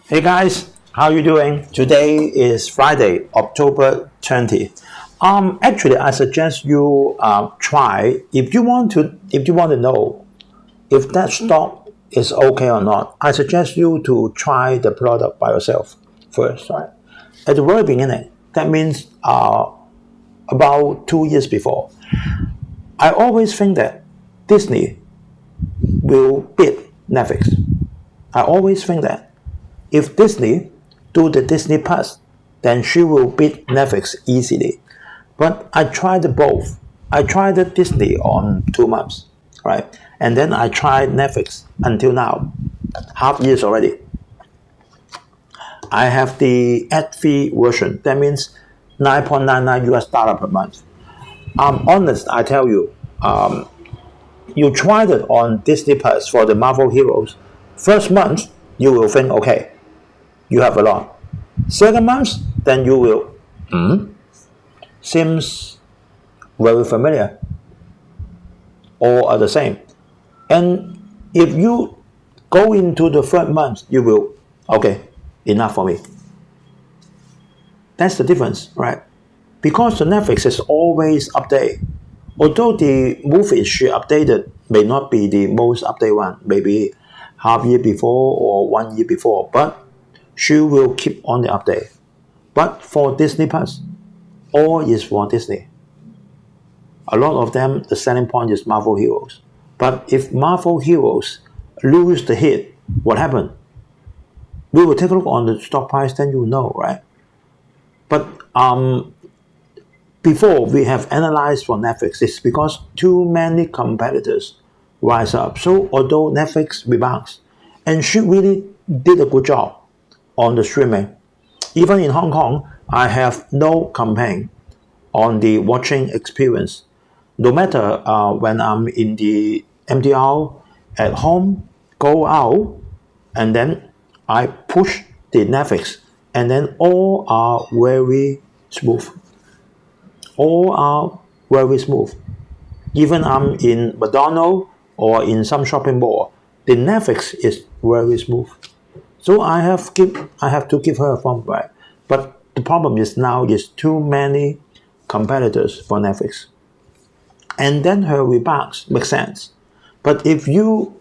Hey guys, how you doing? Today is Friday, October 20. Actually, I suggest you try if you want to know if that stock is okay or not. I suggest you to try the product by yourself first, right? At the very beginning, that means about 2 years before. I always think that Disney will beat Netflix. I always think that. If Disney do the Disney Plus, then she will beat Netflix easily. But I tried both. I tried the Disney on 2 months, right? And then I tried Netflix until now, half years already. I have the ad-free version. That means 9.99 US dollar per month. I'm honest, I tell you, you tried it on Disney Plus for the Marvel heroes. First month, you will think, okay, you have a lot. Second month, then you will, seems very familiar. All are the same. And if you go into the third month, you will, okay, enough for me. That's the difference, right? Because the Netflix is always updated. Although the movies she updated may not be the most updated one, maybe half year before or 1 year before, but she will keep on the update. But for Disney Plus, all is for Disney. A lot of them, the selling point is Marvel heroes. But if Marvel heroes lose the hit, what happened? We will take a look on the stock price, then you will know, right? But before we have analyzed for Netflix, it's because too many competitors rise up. So although Netflix rebounds, and she really did a good job on the streaming. Even in Hong Kong, I have no complaint on the watching experience. No matter when I'm in the MTR, at home, go out, and then I push the Netflix, and then all are very smooth. All are very smooth. Even I'm in McDonald's or in some shopping mall, the Netflix is very smooth. So I have to give her a thumb right. But the problem is now is too many competitors for Netflix. And then her remarks make sense. But if you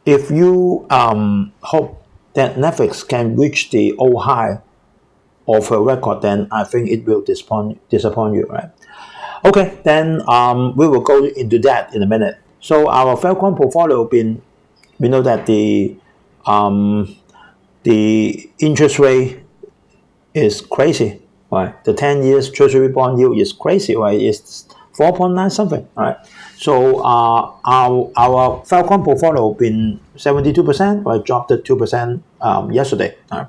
hope that Netflix can reach the old high of her record, then I think it will disappoint you, right? Okay, then we will go into that in a minute. So our Falcon portfolio we know that the interest rate is crazy, right? The 10 years treasury bond yield is crazy, right? It's 4.9 something, right? So our Falcon portfolio been 72%, right? Dropped to 2% yesterday. Right?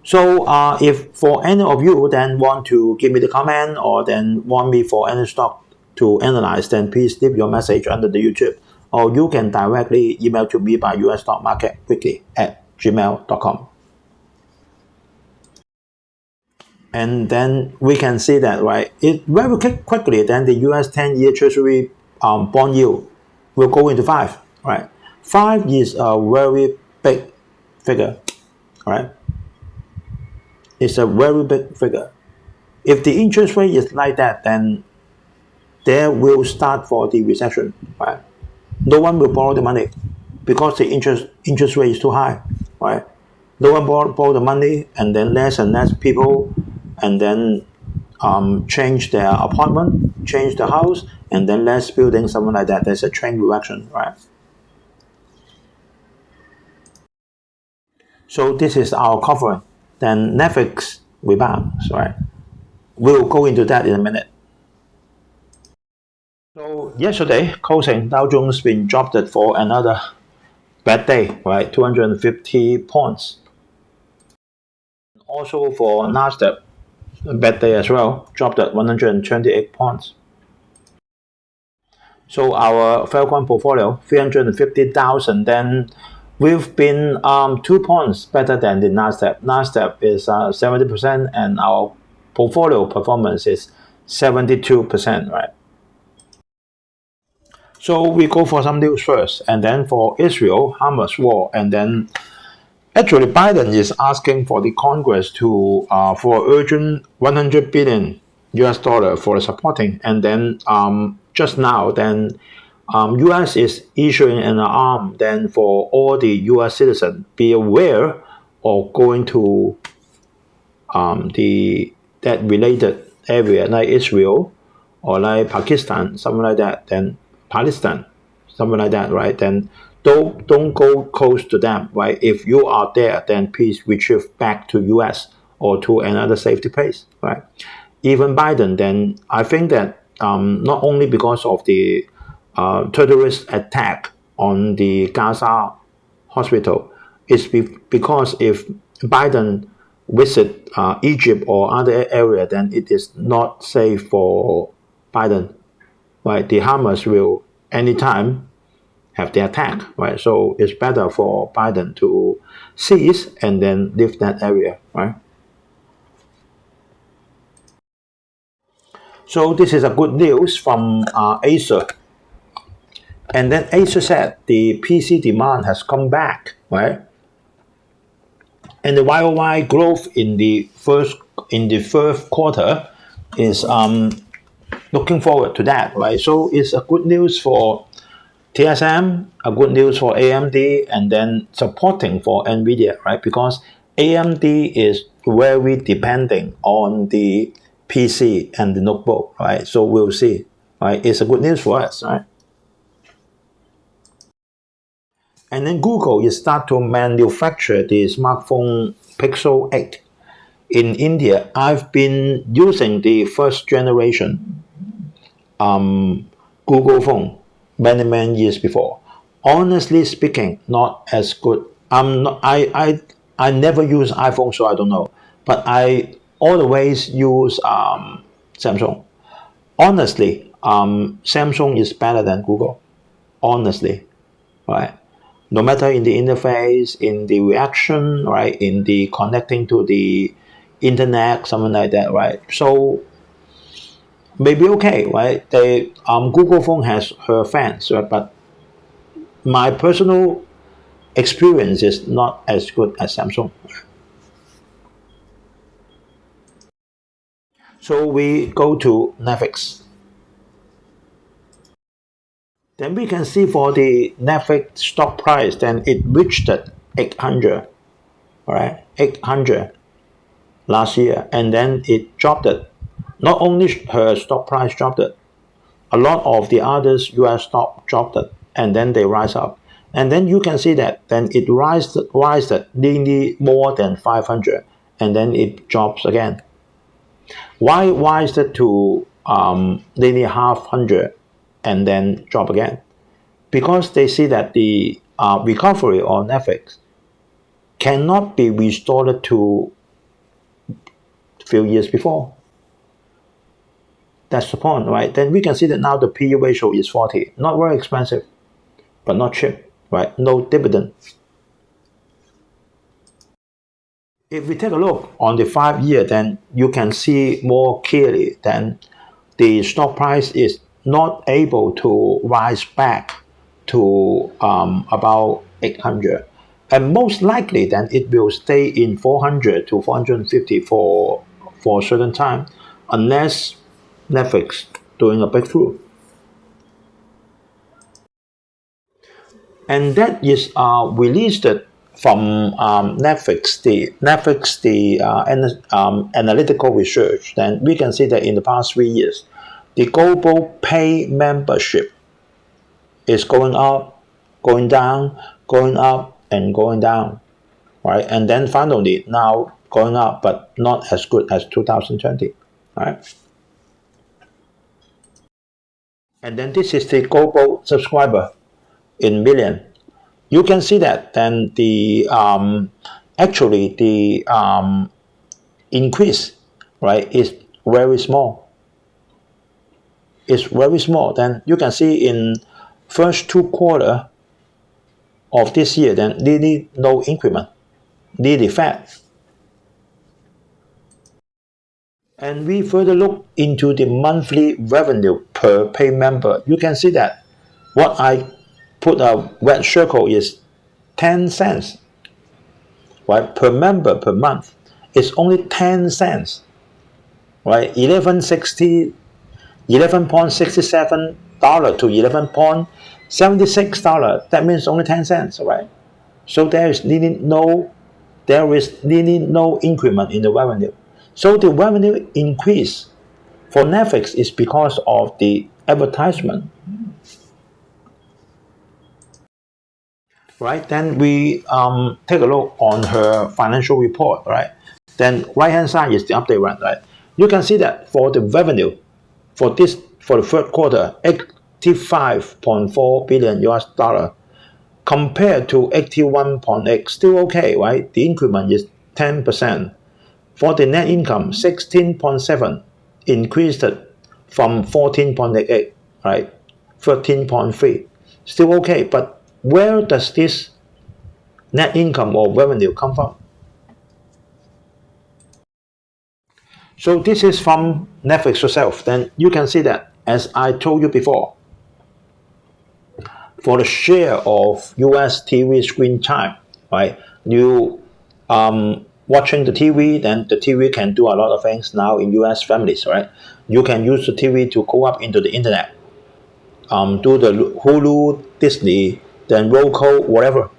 So if for any of you then want to give me the comment or then want me for any stock to analyze, then please leave your message under the YouTube, or you can directly email to me by usstockmarketweekly@gmail.com. And then we can see that, right, it very quickly, then the US 10-year treasury bond yield will go into 5, right? 5 is a very big figure, right? It's a very big figure. If the interest rate is like that, then there will start for the recession, right? No one will borrow the money because the interest rate is too high, right? No one borrow the money, and then less and less people, and then change their apartment, change the house, and then less building, something like that. There's a train reaction, right? So this is our covering. Then Netflix rebounds, right? We'll go into that in a minute. So yesterday, closing, Dow Jones been dropped for another bad day, right? 250 points. Also for Nasdaq, a bad day as well, dropped at 128 points. So our Falcon portfolio, 350,000, then we've been 2 points better than the Nasdaq. Nasdaq is 70%, and our portfolio performance is 72%, right? So we go for some news first, and then for Israel, Hamas war, and then Actually, Biden is asking for the Congress to for urgent 100 billion US dollar for supporting, and then just now, then US is issuing an arm then for all the US citizens be aware of going to the that related area like Israel or like Pakistan, something like that, then Palestine, something like that, right? Then don't go close to them, right? If you are there, then please retrieve back to US or to another safety place, right? Even Biden, then I think that not only because of the terrorist attack on the Gaza hospital, it's because if Biden visit Egypt or other area, then it is not safe for Biden, right? The Hamas will anytime have the attack, right? So it's better for Biden to cease and then leave that area, right? So this is a good news from Acer. And then Acer said the PC demand has come back, right? And the YOY growth in the first quarter is looking forward to that, right? So it's a good news for TSM, a good news for AMD, and then supporting for NVIDIA, right? Because AMD is very depending on the PC and the notebook, right? So we'll see, right? It's a good news for us, right? And then Google is start to manufacture the smartphone Pixel 8 in India. I've been using the first generation Google phone many years before. Honestly speaking, not as good. I never use iPhone, so I don't know. But I always use Samsung. Honestly, Samsung is better than Google. Honestly, right? No matter in the interface, in the reaction, right, in the connecting to the internet, something like that, right? So maybe okay, right? They Google phone has her fans, right? But my personal experience is not as good as Samsung. So we go to Netflix. Then we can see for the Netflix stock price, then it reached 800, right? 800 last year, and then it dropped it. Not only her stock price dropped it, a lot of the others US stock dropped it, and then they rise up. And then you can see that then it rised nearly more than 500, and then it drops again. Why rise it to nearly half hundred and then drop again? Because they see that the recovery on Netflix cannot be restored to a few years before. That's the point, right? Then we can see that now the PE ratio is 40. Not very expensive, but not cheap, right? No dividend. If we take a look on the 5 year, then you can see more clearly that the stock price is not able to rise back to about 800. And most likely then it will stay in 400 to 450 for a certain time, unless Netflix doing a breakthrough. And that is released from Netflix, the analytical research. Then we can see that in the past 3 years, the global pay membership is going up, going down, going up, and going down, right? And then finally now going up, but not as good as 2020, right? And then this is the global subscriber in million. You can see that then the actually the increase, right, is very small. It's very small. Then you can see in first 2 quarters of this year, then nearly no increment, nearly flat. And we further look into the monthly revenue per pay member. You can see that what I put a red circle is 10 cents. right, per member per month is only 10 cents, right? 11.67 dollar to $11.76. That means only 10 cents, right? So there is really no increment in the revenue. So the revenue increase for Netflix is because of the advertisement, right? Then we take a look on her financial report, right? Then right hand side is the update one, right? You can see that for the revenue for the third quarter, 85.4 billion US dollar compared to 81.8, still okay, right? The increment is 10%. For the net income, 16.7 increased from 14.88, right? 13.3, still okay. But where does this net income or revenue come from? So this is from Netflix itself. Then you can see that, as I told you before, for the share of US TV screen time, right? You watching the TV, then the TV can do a lot of things now in US families, right? You can use the TV to go up into the internet, do the Hulu, Disney, then Roku, whatever.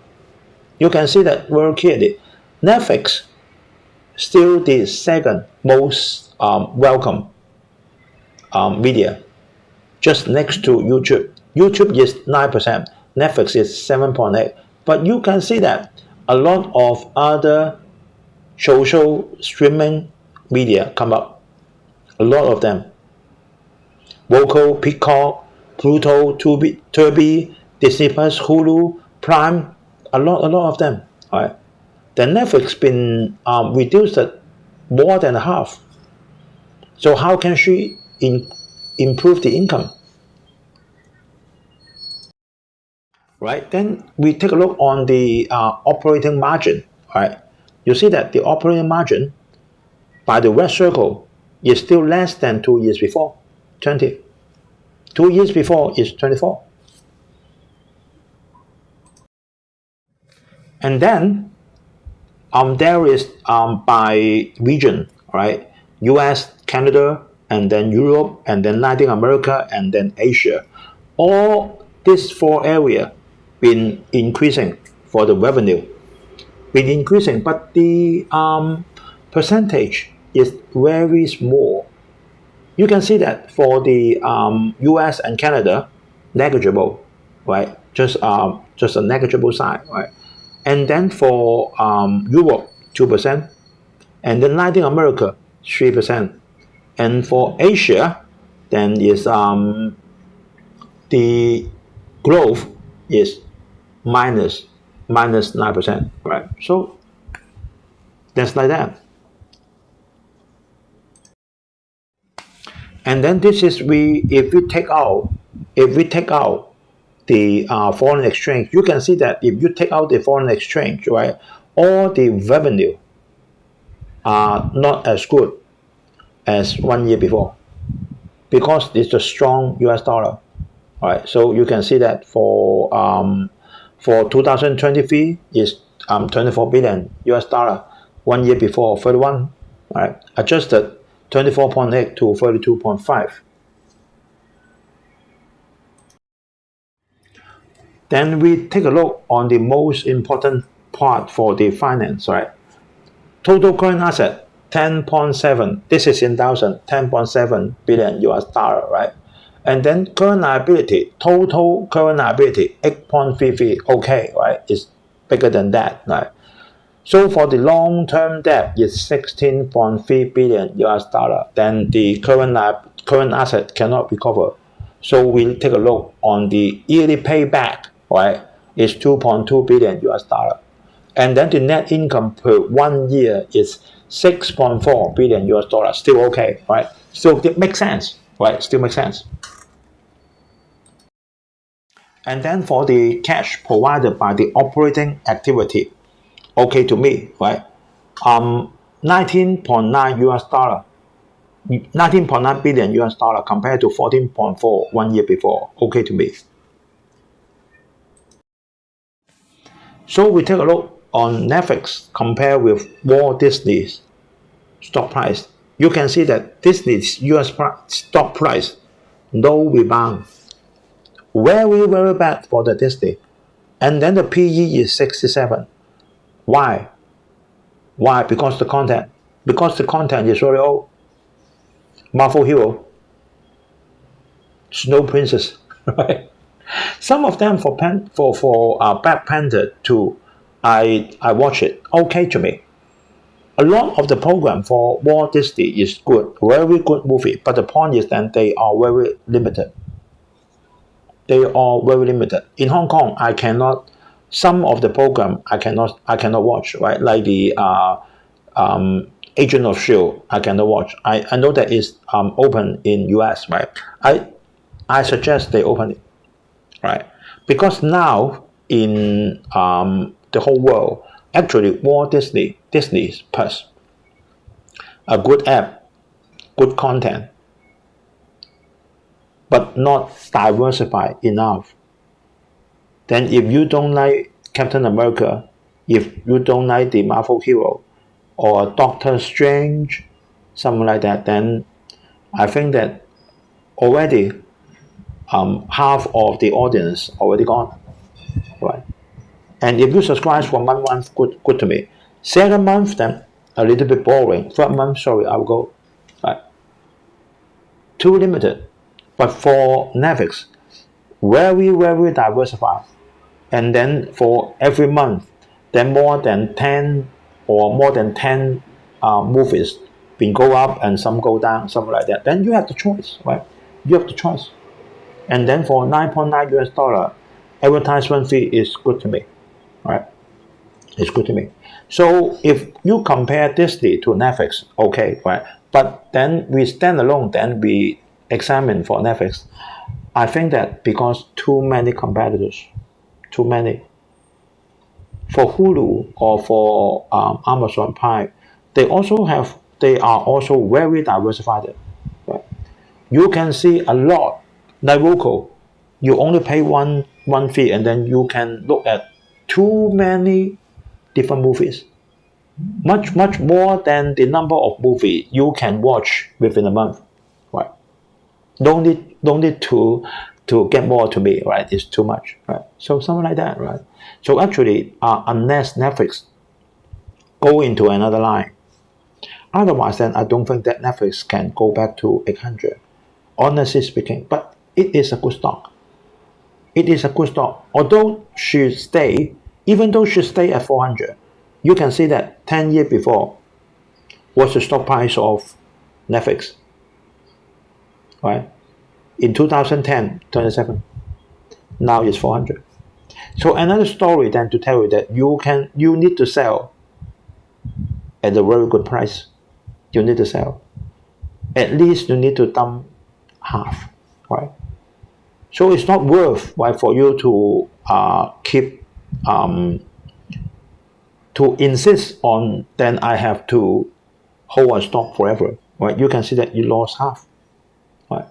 You can see that very clearly. Netflix still the second most welcome media, just next to YouTube. YouTube is 9%, Netflix is 7.8%. But you can see that a lot of other social streaming media come up. A lot of them. Roku, Peacock, Pluto, Tubi, Disney Plus, Hulu, Prime, a lot of them. All right. The Netflix been reduced more than half. So how can she improve the income? Right. Then we take a look on the operating margin. Right. You see that the operating margin by the red circle is still less than 2 years before, 20. 2 years before is 24. And then there is by region, right? US, Canada, and then Europe, and then Latin America, and then Asia. All these four areas been increasing for the revenue, been increasing, but the percentage is very small. You can see that for the US and Canada, negligible, right? Just a negligible sign, right? And then for Europe, 2%, and then Latin America, 3%, and for Asia, then is the growth is minus 9%, right? So that's like that. And then this is if we take out the foreign exchange, you can see that if you take out the foreign exchange, right, all the revenue are not as good as 1 year before because it's a strong US dollar. Right, so you can see that for 2023 is 24 billion US dollar. 1 year before 31, right? Adjusted 24.8 to 32.5. Then we take a look on the most important part for the finance, right? Total current asset 10.7. This is in thousand, 10.7 billion US dollar, right? And then current liability, total current liability 8.33. Okay, right? It's bigger than that, right? So for the long-term debt is 16.3 billion US dollar. Then the current asset cannot be covered. So we'll take a look on the yearly payback, right? Is 2.2 billion US dollar. And then the net income per 1 year is 6.4 billion US dollar. Still okay, right? So it makes sense, right? Still makes sense. And then for the cash provided by the operating activity, okay to me, right? 19.9 US dollar, 19.9 billion US dollar compared to 14.4 1 year before. Okay to me. So we take a look on Netflix compared with Walt Disney's stock price, you can see that Disney's US stock price, no rebound. Very, very bad for the Disney. And then the PE is 67. Why? Why? Because the content. Because the content is very old. Marvel Hero, Snow Princess, right? Some of them for Black Panther 2, I watch it. Okay to me. A lot of the program for Walt Disney is good, very good movie. But the point is that they are very limited. They are very limited. In Hong Kong, I cannot. Some of the program I cannot watch. Right, like the Agent of Shield, I cannot watch. I know that it's open in US. Right, I suggest they open it. Right, because now in the whole world, actually Walt Disney's Plus, a good app, good content, but not diversified enough. Then if you don't like Captain America, if you don't like the Marvel Hero or Doctor Strange, something like that, then I think that already half of the audience already gone. Right? And if you subscribe for 1 month, good to me. Second month, then a little bit boring. Third month, sorry, I'll go. Right? Too limited. But for Netflix, very, very diversified. And then for every month, then more than 10 movies been go up and some go down, something like that. Then you have the choice, right? You have the choice. And then for $9.9 US, advertisement fee is good to me, right? It's good to me. So if you compare Disney to Netflix, okay, right? But then we stand alone, then we examine for Netflix. I think that because too many competitors, too many. For Hulu or for Amazon Prime, they are also very diversified. Right? You can see a lot. Like Roku, you only pay one fee, and then you can look at too many different movies. Much more than the number of movies you can watch within a month. Right? Don't need to get more to me, right? It's too much, right? So something like that, right? So actually, unless Netflix go into another line, otherwise, then I don't think that Netflix can go back to 800. Honestly speaking, but it is a good stock. It is a good stock. Although even though she stay at 400, you can see that 10 years before was the stock price of Netflix, right? In 2010, 27, now it's 400. So another story then to tell you that you need to sell at a very good price. You need to sell. At least you need to dump half, right? So it's not worth, right, for you to keep to insist on. Then I have to hold a stock forever, right? You can see that you lost half, right?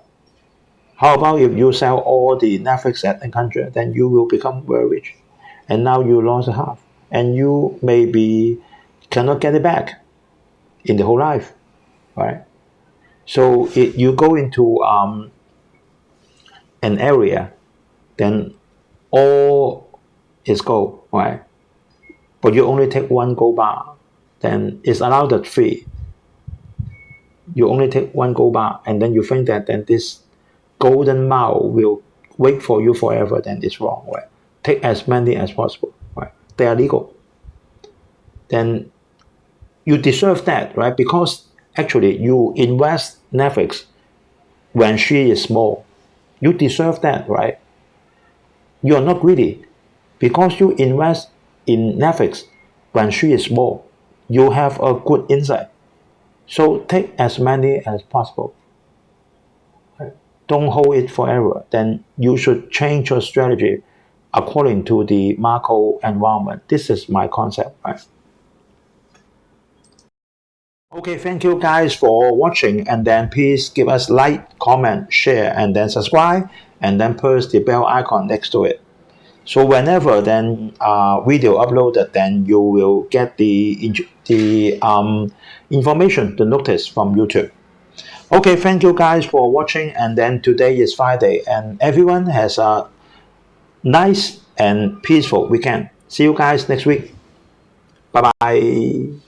How about if you sell all the Netflix at 800, then you will become very rich, and now you lost half, and you maybe cannot get it back in the whole life, right? So if you go into an area, then all is gold, right? But you only take one gold bar, then it's allowed at free. You only take one gold bar, and then you think that then this golden mile will wait for you forever, then it's wrong, right? Take as many as possible, right? They are legal. Then you deserve that, right? Because actually you invest Netflix when she is small. You deserve that, right? You are not greedy because you invest in Netflix when she is small. You have a good insight. So take as many as possible. Right? Don't hold it forever. Then you should change your strategy according to the macro environment. This is my concept, right? Okay, thank you guys for watching, and then please give us like, comment, share, and then subscribe, and then press the bell icon next to it. So whenever then video uploaded, then you will get the information, the notice from YouTube. Okay, thank you guys for watching, and then today is Friday, and everyone has a nice and peaceful weekend. See you guys next week. Bye bye.